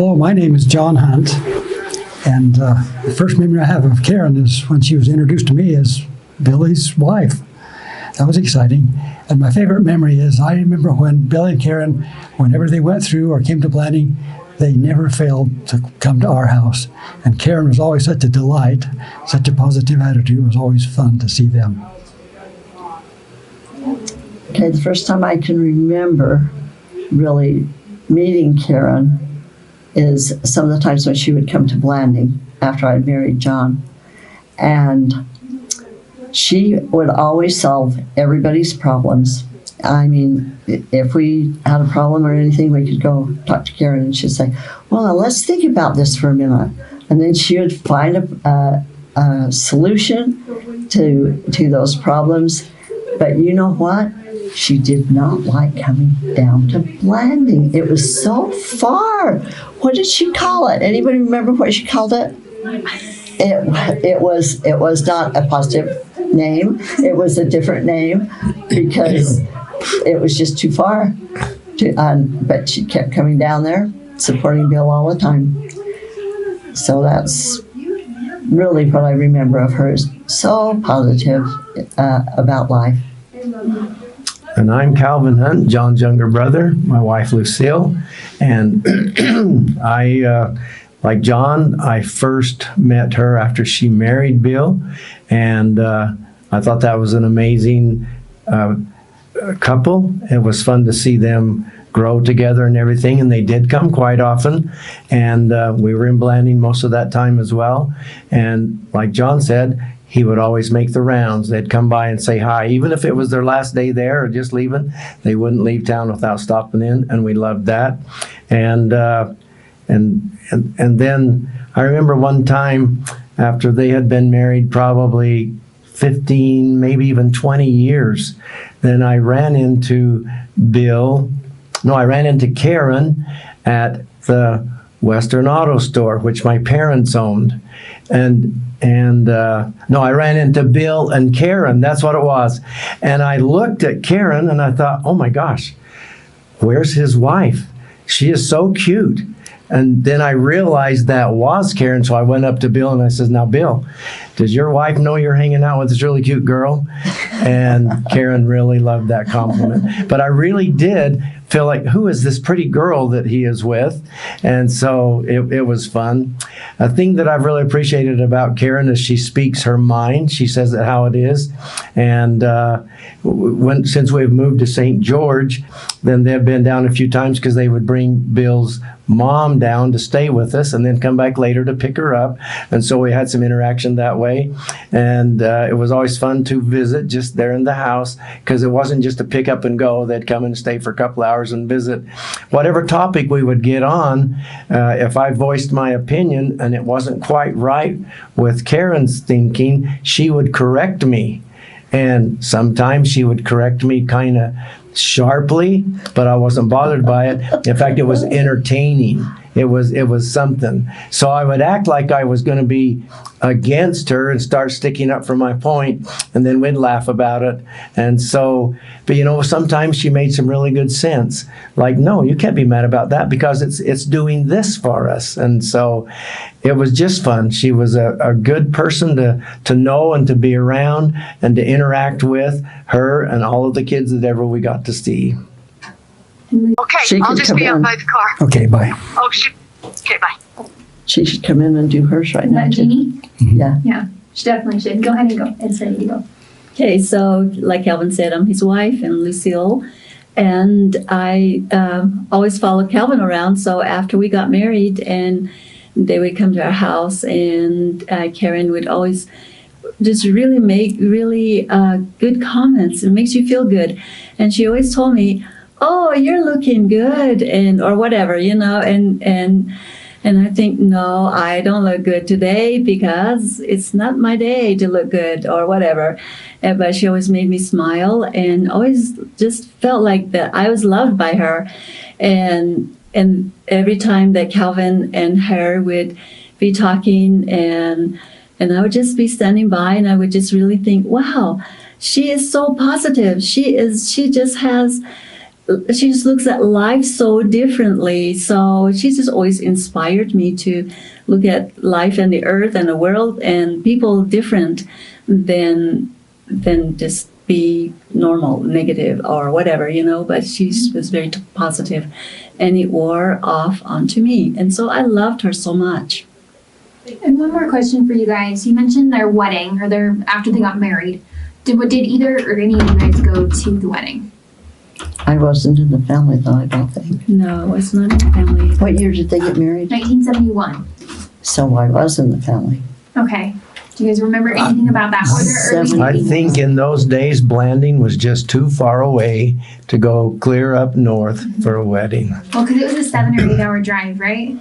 Hello, my name is John Hunt, and the first memory I have of Karen is when she was introduced to me as Billy's wife. That was exciting. And my favorite memory is I remember when Billy and Karen, whenever they went through or came to Blanding, they never failed to come to our house. And Karen was always such a delight, such a positive attitude. It was always fun to see them. Okay, the first time I can remember really meeting Karen is some of the times when she would come to Blanding after I'd married John. And she would always solve everybody's problems. I mean, if we had a problem or anything, we could go talk to Karen and she'd say, well, now let's think about this for a minute. And then she would find a solution to those problems. But you know what? She did not like coming down to Blanding. It was so far. What did she call it? Anybody remember what she called it? It was not a positive name. It was a different name because it was just too far. But she kept coming down there, supporting Bill all the time. So that's really what I remember of her, is so positive about life. And I'm Calvin Hunt, John's younger brother, my wife Lucille. And like John, I first met her after she married Bill. And I thought that was an amazing couple. It was fun to see them grow together and everything. And they did come quite often. And we were in Blanding most of that time as well. And like John said, he would always make the rounds. They'd come by and say hi. Even if it was their last day there or just leaving, they wouldn't leave town without stopping in, and we loved that. And then I remember one time after they had been married probably 15, maybe even 20 years, then I ran into Karen at the Western Auto Store, which my parents owned. I ran into Bill and Karen. That's what it was. And I looked at Karen and I thought, oh my gosh, where's his wife? She is so cute. And then I realized that was Karen. So I went up to Bill and I said, now, Bill, does your wife know you're hanging out with this really cute girl? And Karen really loved that compliment. But I really did feel like, who is this pretty girl that he is with? And so it was fun. A thing that I've really appreciated about Karen is she speaks her mind. She says it how it is. And since we've moved to St. George, then they've been down a few times because they would bring Bill's mom down to stay with us and then come back later to pick her up. And so we had some interaction that way. And it was always fun to visit just there in the house because it wasn't just a pick up and go. They'd come and stay for a couple hours and visit. Whatever topic we would get on, if I voiced my opinion and it wasn't quite right with Karen's thinking, she would correct me. And sometimes she would correct me kind of sharply, but I wasn't bothered by it. In fact, it was entertaining. It was something. So I would act like I was going to be against her and start sticking up for my point, and then we'd laugh about it. And so, but sometimes she made some really good sense. Like, no, you can't be mad about that because it's doing this for us. And so it was just fun. She was a good person to know and to be around and to interact with, her and all of the kids that ever we got to see. Okay, I'll just be out by the car. Okay, bye. Oh, okay, bye. She should come in and do hers right Is now, that too. Jeannie? Yeah. Yeah, she definitely should. Go ahead and go. It's ready to go. Okay, so like Calvin said, I'm his wife and Lucille, and I always followed Calvin around. So after we got married, and they would come to our house, and Karen would always just really make really good comments. It makes you feel good, and she always told me, "Oh, you're looking good," or whatever, and I think, no, I don't look good today because it's not my day to look good or whatever. But she always made me smile and always just felt like that I was loved by her. And every time that Calvin and her would be talking and I would just be standing by and I would just really think, wow, she is so positive. She just has she just looks at life so differently. So she's just always inspired me to look at life and the earth and the world and people different than just be normal, negative, or whatever, But she was very positive, and it wore off onto me, and so I loved her so much. And one more question for you guys. You mentioned their wedding, or after they got married. Did either or any of you guys go to the wedding? I wasn't in the family though, I don't think. No, it's not in the family. What year did they get married? 1971. So I was in the family. Okay. Do you guys remember anything about that? Were there early I meetings? think in those days, Blanding was just too far away to go clear up north for a wedding. Well, because it was a 7 or 8 hour drive, right?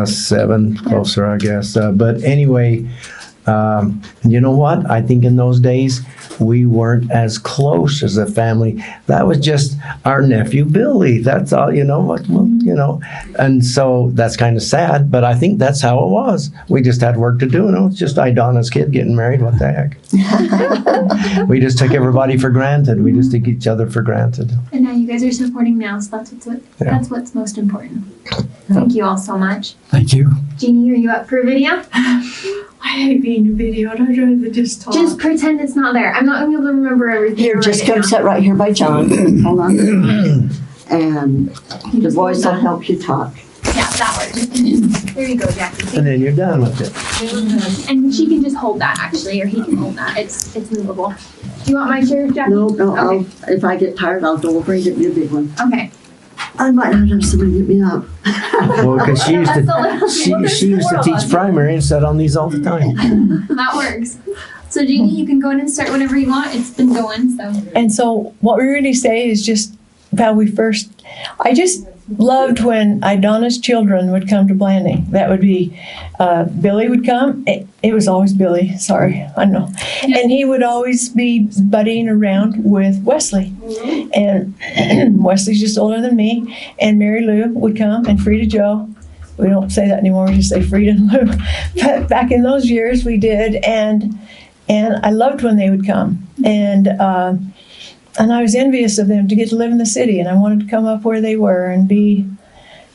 7, closer, I guess. But anyway, you know what? I think in those days, we weren't as close as a family. That was just our nephew, Billy. That's all, And so that's kind of sad, but I think that's how it was. We just had work to do, It's just Idonna's kid getting married. What the heck? We just took everybody for granted. We just took each other for granted. And now you guys are supporting now, so that's what's most important. Thank you all so much. Thank you. Jeannie, are you up for a video? I hate being in video. I'd rather just talk. Just pretend it's not there. I'm not going to be able to remember everything. Here, just right come now. sit right here by John. Hold on. And the voice will help you talk. Yeah, that works. There you go, Jackie. And then you're done with it. And she can just hold that, actually, or he can hold that. It's movable. Do you want my chair, Jackie? No, Okay. if I get tired, I'll go over and get me a big one. Okay. I might not have somebody get me up. Well, because she used That's a little- she used to teach primary and sat on these all the time. That works. So, Jeannie, you can go ahead and start whenever you want. It's been going, so. And so what we really say is just how I just loved when Idonna's children would come to Blanding. That would be, Billy would come. It was always Billy, sorry, I know. And he would always be buddying around with Wesley. And Wesley's just older than me. And Mary Lou would come, and Frida Jo. We don't say that anymore, we just say Frida and Lou. But back in those years, we did. And I loved when they would come. And I was envious of them to get to live in the city, and I wanted to come up where they were and do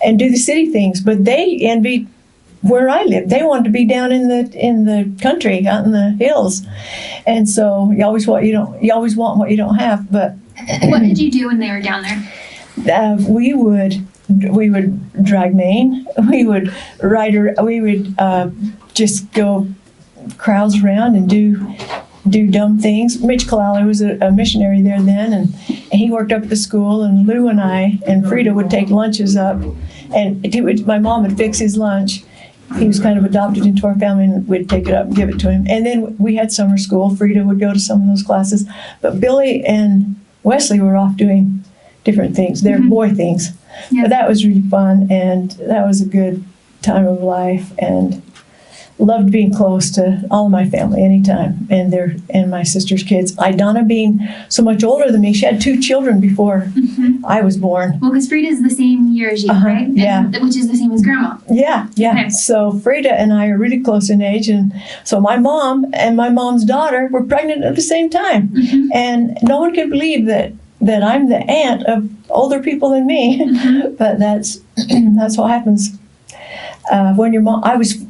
the city things. But they envied where I lived. They wanted to be down in the country, out in the hills. And so you always want what you don't have. But What did you do when they were down there? we would drag Maine. We would just go crowds around and do dumb things. Mitch Kalali was a missionary there then, and he worked up at the school, and Lou and I and Frida would take lunches up, and my mom would fix his lunch. He was kind of adopted into our family, and we'd take it up and give it to him. And then we had summer school. Frida would go to some of those classes, but Billy and Wesley were off doing different things. They're boy things. Yeah. But that was really fun, and that was a good time of life, and loved being close to all of my family anytime, and my sister's kids. Idonna being so much older than me, she had 2 children before I was born. Well, because Frida's the same year as you, right? yeah. Which is the same as Grandma. Yeah. Okay. So Frida and I are really close in age, and so my mom and my mom's daughter were pregnant at the same time, and no one could believe that I'm the aunt of older people than me, but that's what happens. When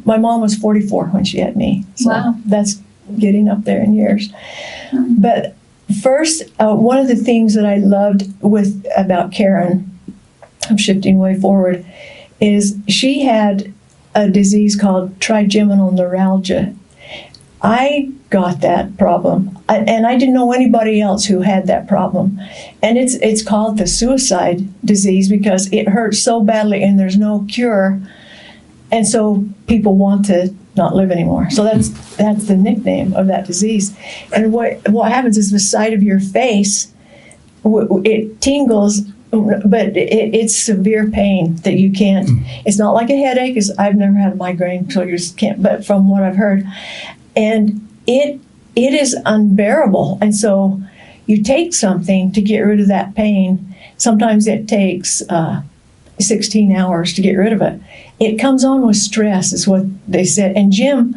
my mom was 44 when she had me. So Wow. that's getting up there in years. But first, one of the things that I loved about Karen, I'm shifting way forward, is she had a disease called trigeminal neuralgia. I got that problem, and I didn't know anybody else who had that problem. And it's called the suicide disease because it hurts so badly and there's no cure. And so people want to not live anymore. So that's the nickname of that disease. And what happens is the side of your face, it tingles, but it's severe pain that you can't. It's not like a headache, because I've never had a migraine, so you just can't. But from what I've heard, and it is unbearable. And so you take something to get rid of that pain. Sometimes it takes 16 hours to get rid of it. It comes on with stress, is what they said. And Jim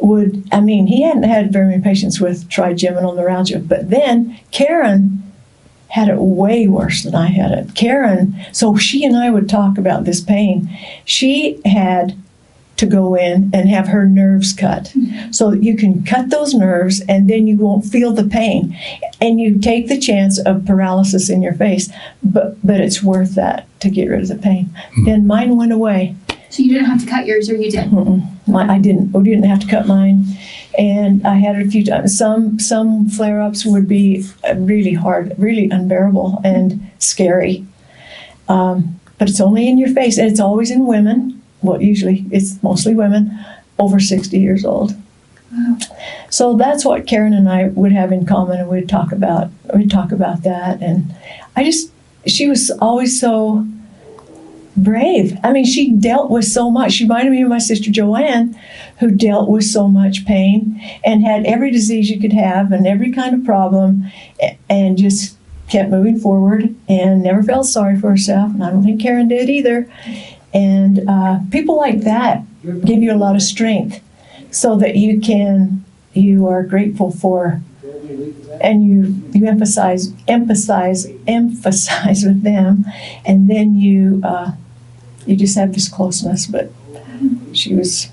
he hadn't had very many patients with trigeminal neuralgia, but then Karen had it way worse than I had it. Karen, so she and I would talk about this pain. She had to go in and have her nerves cut. So you can cut those nerves and then you won't feel the pain. And you take the chance of paralysis in your face, but it's worth that to get rid of the pain. Then mine went away. So you didn't have to cut yours, or you did? I didn't. We didn't have to cut mine. And I had it a few times. Some flare-ups would be really hard, really unbearable and scary. But it's only in your face, and it's always in women. Well, usually it's mostly women over 60 years old. Wow. So that's what Karen and I would have in common, and we'd talk about that. And she was always so brave. I mean, she dealt with so much. She reminded me of my sister Joanne, who dealt with so much pain and had every disease you could have and every kind of problem, and just kept moving forward and never felt sorry for herself. And I don't think Karen did either. And people like that give you a lot of strength, so that you are grateful for, and you emphasize with them, and then you just have this closeness. But she was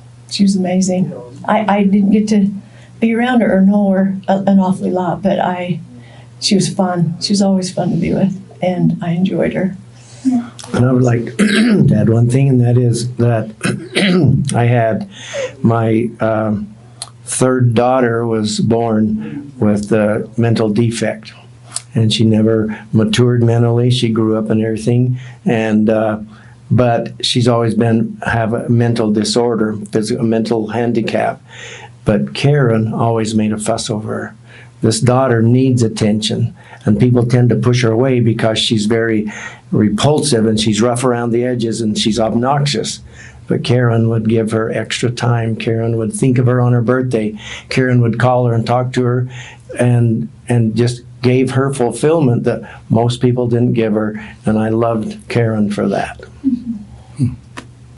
amazing. I didn't get to be around her or know her an awfully lot, but she was fun. She was always fun to be with, and I enjoyed her. And I would like to add one thing, and that is that I had my third daughter was born with a mental defect, and she never matured mentally. She grew up and everything, and but she's always have a mental disorder, a mental handicap. But Karen always made a fuss over her. This daughter needs attention, and people tend to push her away because she's very repulsive and she's rough around the edges and she's obnoxious. But Karen would give her extra time. Karen would think of her on her birthday. Karen would call her and talk to her, and just gave her fulfillment that most people didn't give her. And I loved Karen for that. Mm-hmm.